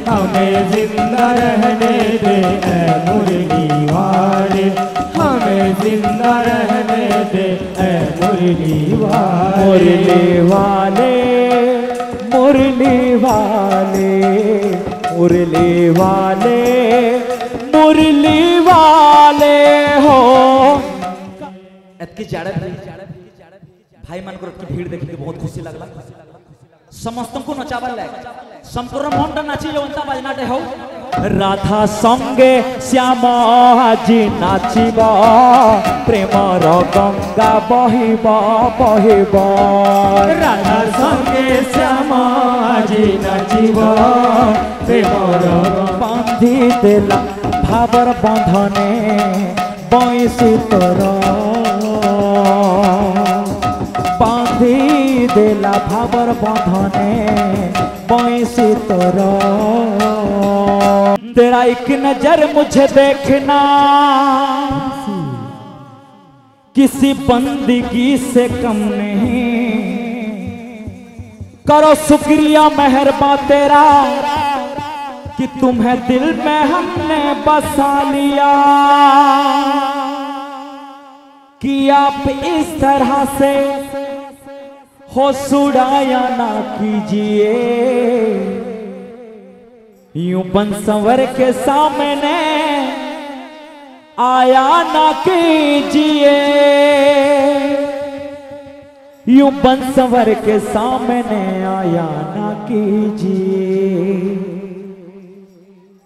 हमें जिंदा रहने दे ऐ मुरली वाले, हमें जिंदा रहने दे ऐ मुरली वाले। मुरली वाले मुरली वाले मुरली वाले मुरली वाले हो। एतकी जाड़े भाई मन को भीड़ देखी बहुत खुशी लगला। समस्त को नचाबा लाग संपूर्ण मन नाची जवंता बाजनाटे हो। राधा संगे श्याम आजी नाचिब प्रेमर गंगा बहिब बहिब। राधा संगे श्याम आजी नाचिब प्रेमर बांधी देला भावर बंधने बंशी तोर, बांधी देला भावर बंधने बंशी तोर। तेरा एक नजर मुझे देखना किसी बंदगी से कम नहीं। करो शुक्रिया मेहरबा तेरा कि तुम्हें दिल में हमने बसा लिया, कि आप इस तरह से हो सुड़ाया ना कीजिए। यूं बन संवर के सामने आया ना कीजिए, यूं बन संवर के सामने आया ना कीजिए।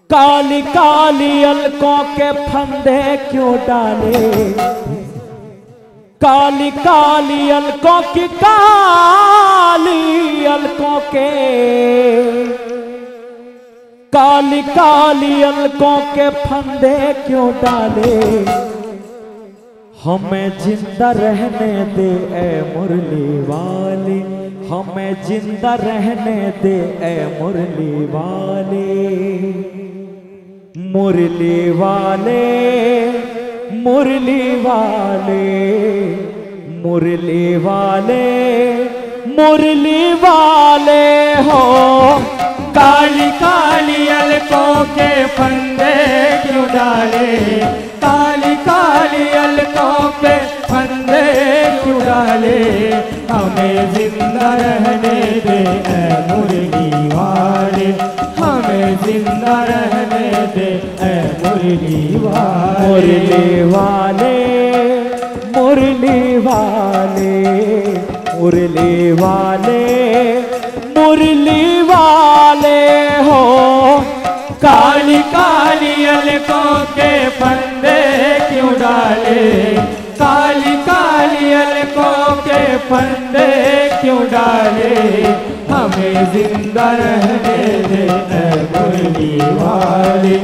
काली काली अलकों के फंदे क्यों डाले, काली काली अलकों की काली अलकों के, काली काली अलकों के फंदे क्यों डाले। हमें जिंदा रहने दे ऐ मुरली वाले, हमें जिंदा रहने दे ऐ मुरली वाले। मुरली वाले मुरली वाले मुरली वाले मुरली वाले हो। काली काली अलकों के फंदे क्यों डाले, काली काली अलकों पे फंदे क्यों डाले। हमें जिंदा रहने दे ऐ मुरली वाले, हमें जिंदा रहने दे ऐ मुरली वाले। मुरली वाले मुरली वाले मुरली वाले मुरली वाले हो। काली काली अलकों के फंदे क्यों डाले, काली काली अलकों के फंदे क्यों डाले। हमें जिंदा रहने दे ऐ मुरली वाले,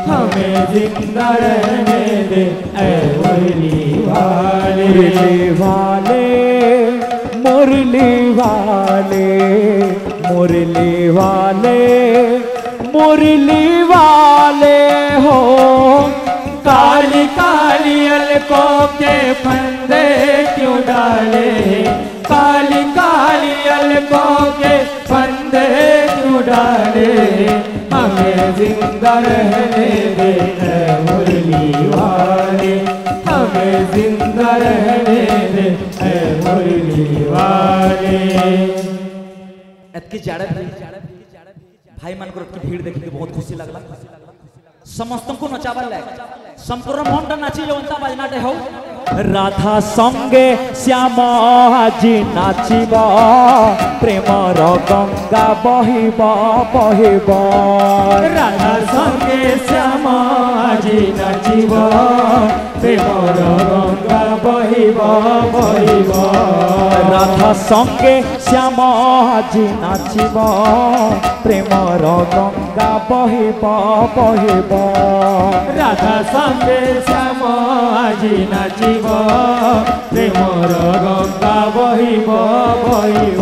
हमें जिंदा रहने दे ऐ मुरली वाले। मुरली वाले मुरली वाले मुरली वाले मुरली वाले हो। काली काली अलकों के फंदे क्यों डाले, काली काली अलकों के फंदे क्यों डाले। हमें जिंदा रहने दे ऐ मुरली वाले, हमें जिंदा रहने दे ऐ मुरली वाले। एतकी जाड़े भाई मन को भीड़ देखी बहुत खुशी लगला। समस्त को नचाबा लाग संपूर्ण मन नाची जवंता बाजनाटे हो। राधा संगे श्याम आजी नाचिब प्रेमर गंगा बहिब बहिब। राधा संगे श्याम आजी नाचिब प्रेमर गंगा बहिब बहिब। राधा संगे श्याम आजी नाचिब प्रेमर गंगा बहिब बहिब। राधा संगे श्याम आजी नाचिब प्रेमर गंगा बहिब बहिब।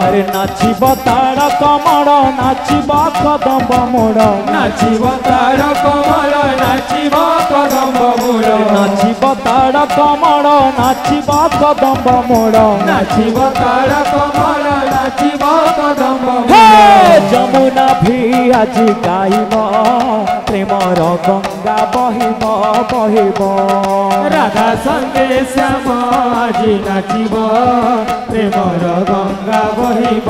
अरे नाचिब तार कमर नाचिब कदम्ब मोड़, नाचिब तार कमल नाचिब कदम्ब मोड़, नाचिब तार कमर नाचिब कदम्ब मोड़। नाचिब तार कमल नाचिब कदम्ब मोड़। जमुना भी আজি গাইব প্রেমর গঙ্গা বহিব বহিব রাধা সঙ্গে শ্যাম আজি নাচিব প্রেমর গঙ্গা বহিব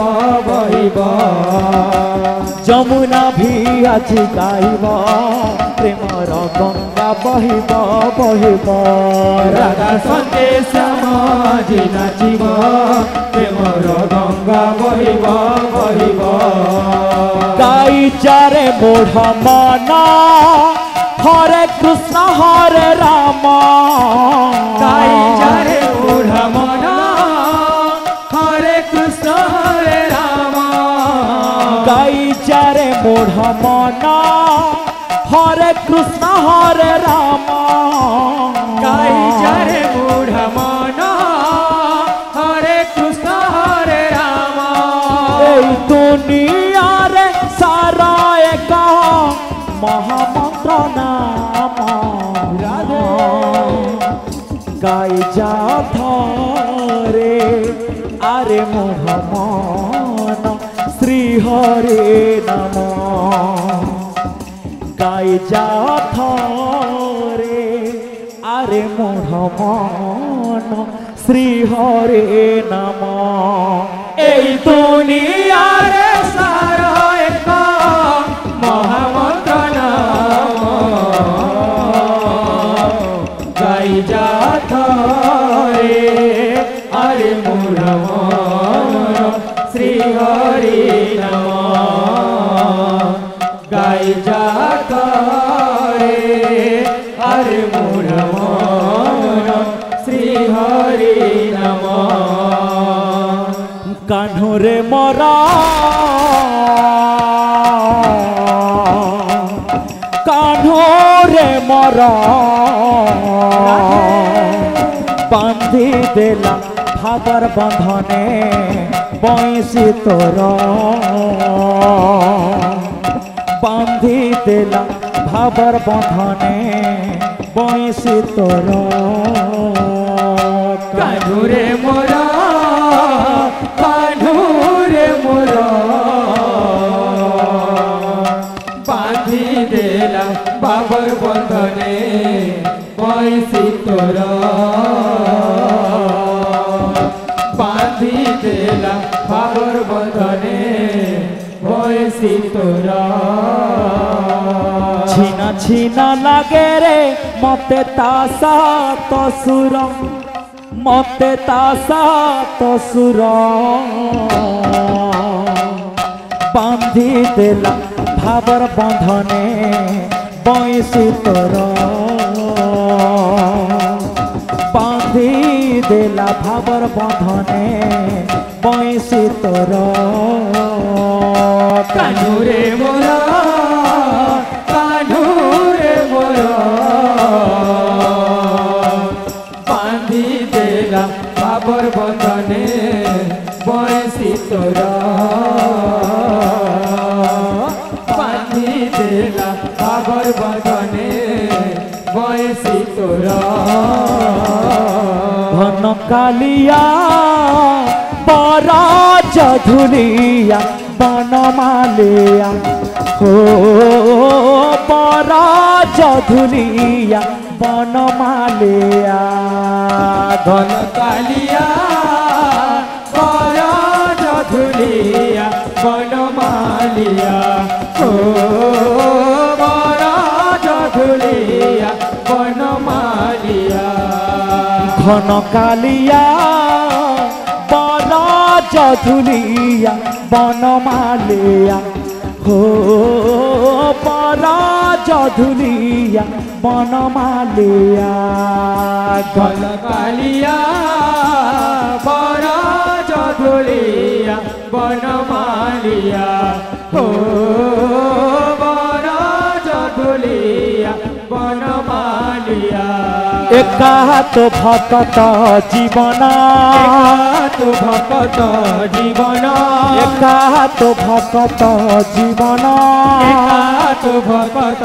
বহিব যমুনা ভি আজি গাইব প্রেমর গঙ্গা বহিব বহিব রাধা সঙ্গে শ্যাম আজি নাচিব প্রেমর গঙ্গা বহিব বহিব গাই চারে মোঢ় মন হরে কৃষ্ণ হরে রাম গাই যারে মূঢ় মন হরে কৃষ্ণ হরে রাম গাই চারে মোঢ় মন হরে কৃষ্ণ হরে রাম গাই যারে মূঢ় মন হরে কৃষ্ণ হরে রাম এই দুনিয়ারে সারা এক মহামন্ত্র নাম গাই যা ধরে আরে মোহ মন শ্রী হরে নম গাই যা ধরে আরে মোহ মন শ্রী হরে নম এই দুনিয়ারে সারা এক মহামন্ত্র নাম গাই যা ধরে আরে মূঢ় মন শ্রী হরি নম গাই যা ধরে আরে মূঢ় মন শ্রী হরি নম কানরে মরা কানরে মরা বান্ধি দেলা ভাবর বন্ধনে বইসি তোর বান্ধি দেলা ভাবর বন্ধনে বইসি তোর কানুরে মোরা কানুরে মোরা বাঁধি দেলা বাবর বন্ধনে বয়সী তোরা বাঁধি দেলা বাবর বন্ধনে বয়সী তোরা ছিনা ছিনা লাগে রে মতে তাসা তো সুর মতে তাসা তো সুর বান্ধি দেলা ভাবর বন্ধনে বইসি তোর বান্ধি দেলা ভাবর বন্ধনে বইসি তোর কানুরে মোরা কানুরে মোরা বাঁধি দেলা বাবর বন্ধনে বয়সী তোরা বাঁধি দেলা বাবর বন্ধনে বয়সী তোরা ঘন কালিয়া বরাজ ধুলিয়া বনমালিয়া ও বরাজ ধুলিয়া বনমালিয়া ধন কালিয়া বরাজ ধুলিয়া বনমালিয়া ও বরাজ ধুলিয়া বনমালিয়া ঘন কালিয়া বরাজ ধুলিয়া বনমালিয়া ও বরাজ ধুলিয়া বনমালিয়া ধন কালিয়া বরাজ ধুলিয়া বনমালিয়া ও বরাজ ধুলিয়া বনমালিয়া একা তো ভকত জীবন তু ভকত জীবন একা তো ভকত জীবন তু ভকত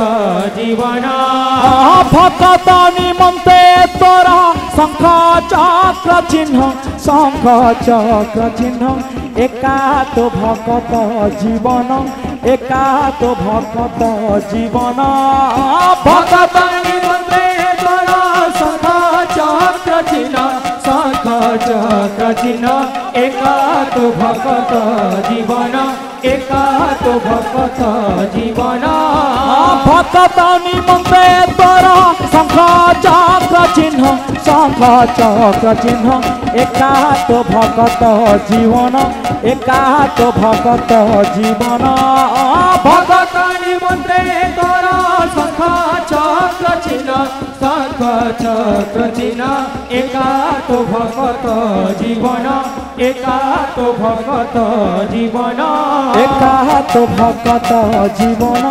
জীবন ভকত নিমন্তে তোরা शंख चक्र चिन्ह शंख चक्र चिन्ह एका तो भक्त जीवन एका तो भक्त जीवन भक्त निमंत्रे द्वारा शंख चक्र चिन्ह शंख चक्र चिन्ह एका तो भक्त जीवन एका तो भक्त जीवन भक्त निमंत्रे द्वारा शंख चक्र चिन्ह शंख चक्र चिन्ह एका तो भक्त जीवन एका तो भक्त जीवन भक्त निमंत्रे द्वारा शंख चक्र चिन्ह शंख चक्र चिन्ह एका तो भक्त जीवन एका तो भक्त जीवन एका तो भक्त जीवन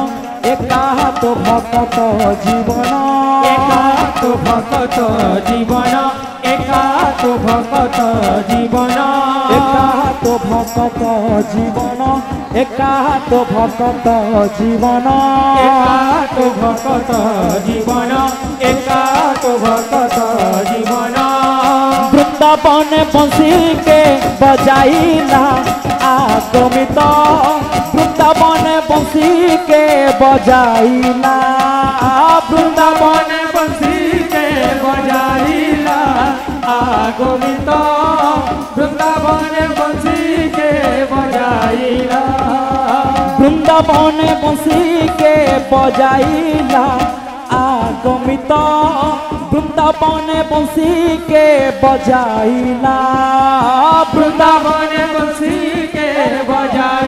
एका तो भक्त जीवन एका तो भक्त जीवन एका तो भक्त जीवन एका तो भक्त जीवन एका तो भक्त जीवन एका तो भक्त जीवन एका तो भक्त जीवन वृंदावन बंसी के बजाइला आगमित वृंदावन बंसी के बजाइला वृंदावन बंसी के बजाइला आगमित वृंदावन बंसी के बजाइला वृंदावन बंसी के बजाइला आगमित वृंदावन बंसी के बजाइला वृंदावन बंसी के बजाइला